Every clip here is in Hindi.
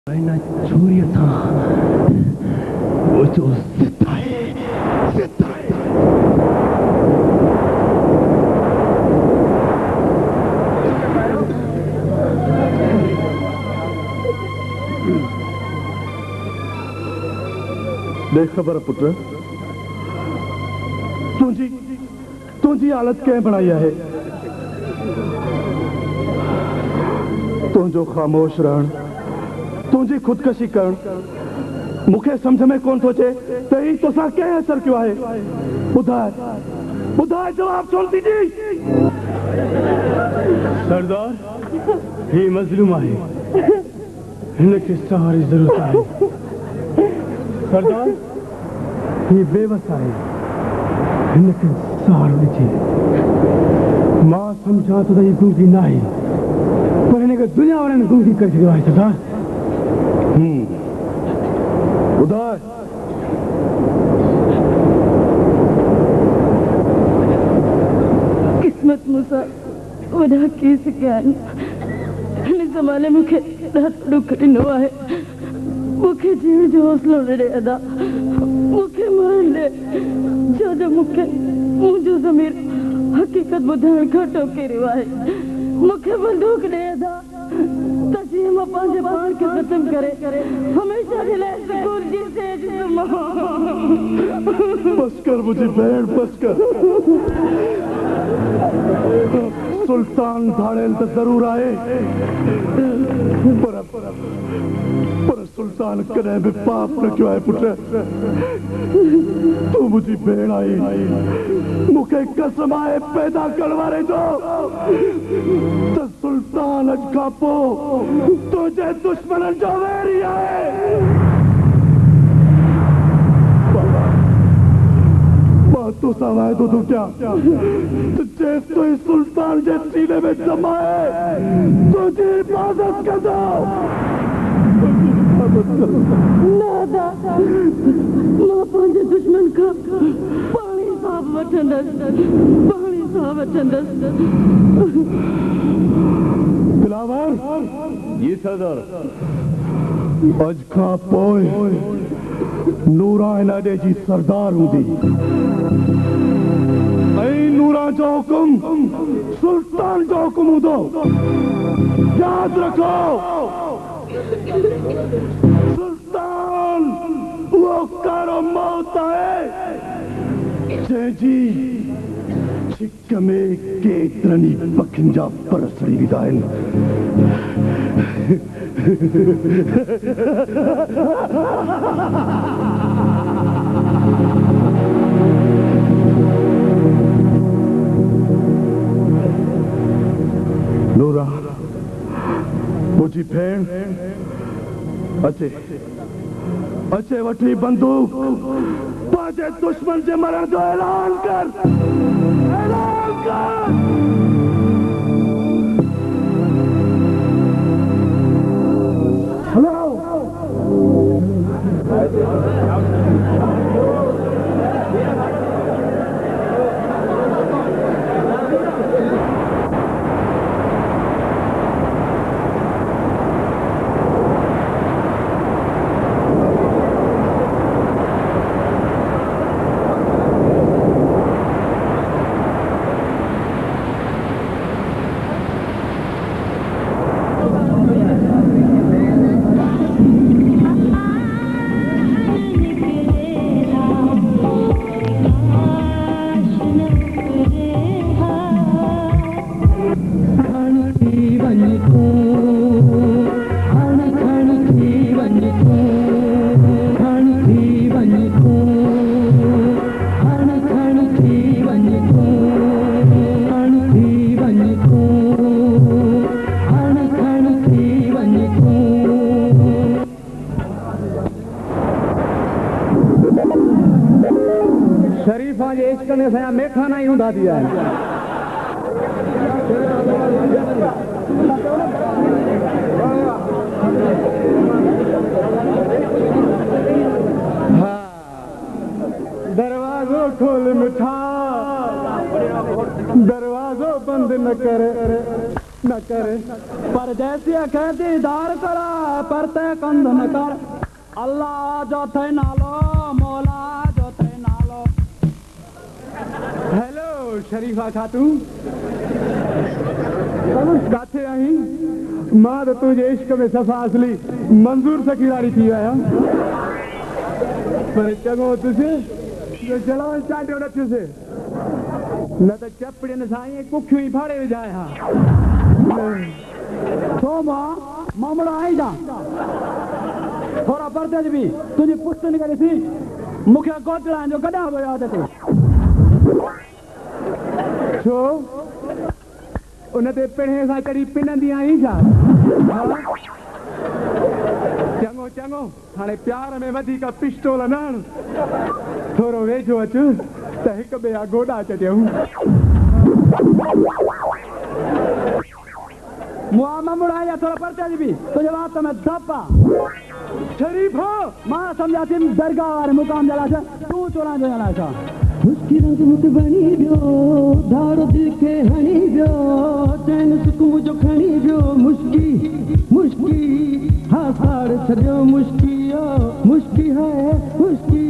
ना छुरी था वो जो सिताए देख खबर पुत्र तुझी हालत कैं बनाई है तुझो खामोश रहन तुझी खुदकशी करण मुखे समझ में कौन सोचे तही तोसा क्या असर क्यों है बुधाए जवाब सुनती जी सरदार ये मजलूम है इनके सहारे जरूरत है सरदार ये बेबस है इनके सहारे दीजिए मां समझा तो ये गूंगी नहीं पर इन्हें दुनिया वाले ने गूंगी कर दिया है सरदार उदय किस्मत मुसा वडा केस कयान हिन ज़माने मूंखे ॾाढो ॾुख ॾिनो आहे मूंखे जीअण जो हौसलो न ॾे अदा मूंखे मरण ॾे छो जो मूंखे मुंहिंजो ज़मीर हक़ीक़त ॿुधाइण खां टोके रहियो आहे मूंखे बंदूक ॾे अदा त जीअं मां पंहिंजे पाण खे ख़तमु करे हमेशा जे लाइ सुकून जी सेज बस कर मुझे भेड़ बस कर सुल्तान धाड़ेल तो जरूर आए पर सुल्तान कदे भी पाप न क्यों आए पुत्र तू मुझी भेड़ आई मुखे कसम आए पैदा करवारे जो तो सुल्तान अज का पो तुझे दुश्मन जो वेरी आए तो सवाए तो तू क्या तुझे तो इस सुल्तान के सीने में जमाए तुझे हिफाजत कर दो नादा मां पंहिंजे दुश्मन खां पाणी साहब वठंदसि दिलावर जी सरदार अज खां पोइ नूरा इनाडे जी सरदार हूंदी नूरा जो हुकुम सुल्तान जो हुकुम हूंदो याद रखो सुल्तान वो कारो मौत है जंहिंजी छिक में केतिरनि पखियुनि जा परसड़ी विधा आहिनि नूरा मुझी भेण अचे वठी बंदूक पंहिंजे दुश्मन जे मरण जो ऐलान कर हेलो मेठा नहीं हूंदा दिया दरवाजो खोल मिठा दरवाजो बंद न कर न करे पर जैसे कहते दार करा पर ते कंद न कर अल्लाह जो थे नालो मौला जो थे नालो। हेलो शरीफा खातून काथे आई मां तो तुझे इश्क में सफा असली मंजूर से खिलाड़ी थी आया पर चङो तुझे जो जलावन चाटियो न थियुसि न त चपड़ियुनि सां ईअं कुखियूं ई फाड़े विझाए हा छो मां मामड़ा आई जा थोड़ा परतेज भी तुझी पुस्तन करे थी मुखे कोटड़ा जो कॾा वियो ते छो उन ते पिणे सां चढ़ी पिनंदी आई छा चङो चङो हाणे प्यार में वधीक पिस्टोल न हण थोरो वेझो अच त हिक ॿिए जा गोॾा चटियूं मुआ मामड़ा या थोड़ा परतेज भी तुझे बात में धपा शरीफा मां समझा थी दरगाह वारे मुकाम जला छा तू चोरा जो जला छा मुश्किल रंग मुत बनी वियो धारो दिल खे हणी वियो चैन सुकून जो खणी वियो मुश्की मुश्की हा साड़ छॾियो मुश्की मुश्की है मुश्की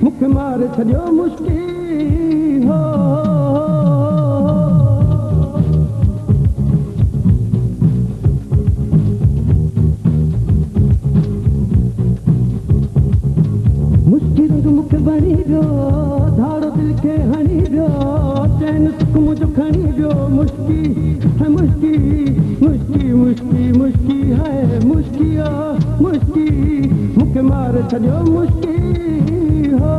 मुखे मार छॾियो मुश्की हो मुश्किल रंग मुख बनी वियो धारो दिल खे हणी वियो चैन सुकून जो खणी वियो मुश्की है मुश्की मुश्की मुश्की मुश्की है मुश्की मुश्की मुखे मार छॾियो मुश्की हो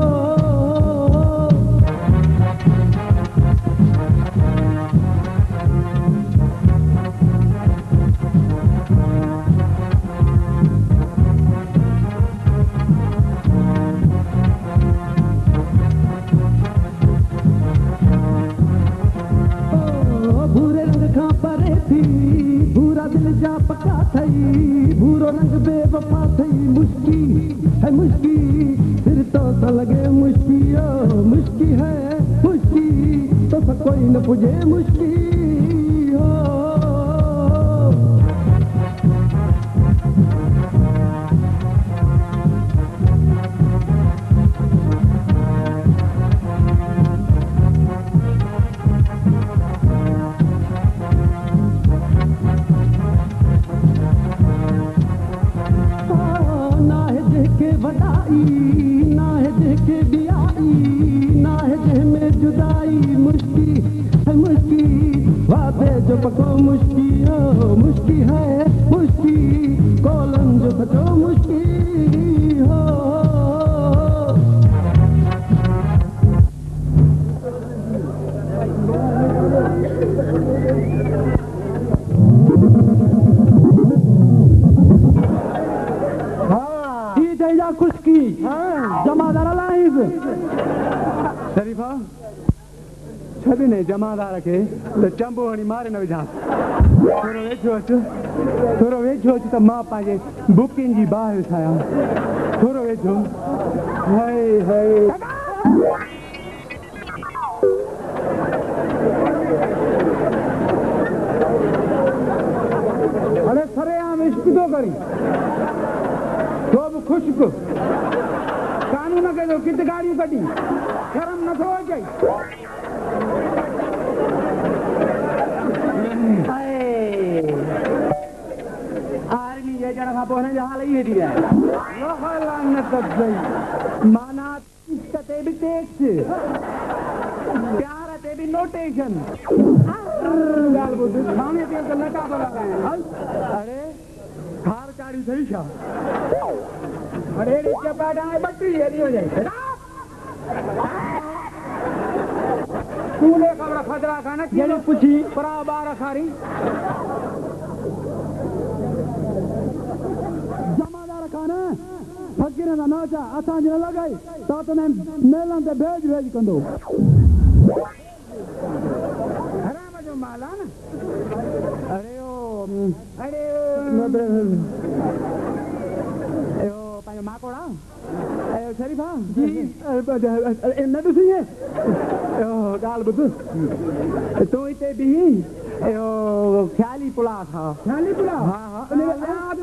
पका थई भूरो रंग बेवफा थई मुश्की है मुश्की फिर तो लगे मुश्की मुश्की है मुश्की तो कोई न पुजे मुश्की हो ना है देखे बियाई ना है देह में जुदाई मुश्की है मुश्की वादे जो पको मुश्की हो मुश्की है मुश्की कोलन जो बचो मुश्की हो खुशकी जमादार लाइज शरीफा छबी ने जमादार के तो चंबो हणी मारे न विझां थोरो वेझो अच त मां पंहिंजे बुकिंग जी बाहि ठाहियां थोरो वेझो हाय हाय अरे सरेआम इश्क तो करी तो बि खुश्क कानून के तो कित गाड़ियूं कढी शर्म नथो अचे आर्मी जे ॼण खां पोइ हिन जो हाल इहे थी विया माना इश्क ते बि टैक्स प्यार ते बि नोटेशन ॻाल्हि ॿुध थाने ते त लटा थो लॻाइनि अरे खार चाढ़ी थई छा अरे चपाटा बट्टी हेॾी हो जाए तूने खबर खतरा खाना जड़ी पुछी परा बार खारी जमादार खाना फकीर ना नौचा असां जे लगाई तो तने मेलन ते भेज कंदो हराम जो माला ना अरे माकोड़ा शरीफा जी न ॾिसी ॻाल्हि ॿुध तूं हिते बि ख्याली पुला था। ख्याली पुला? हाँ हाँ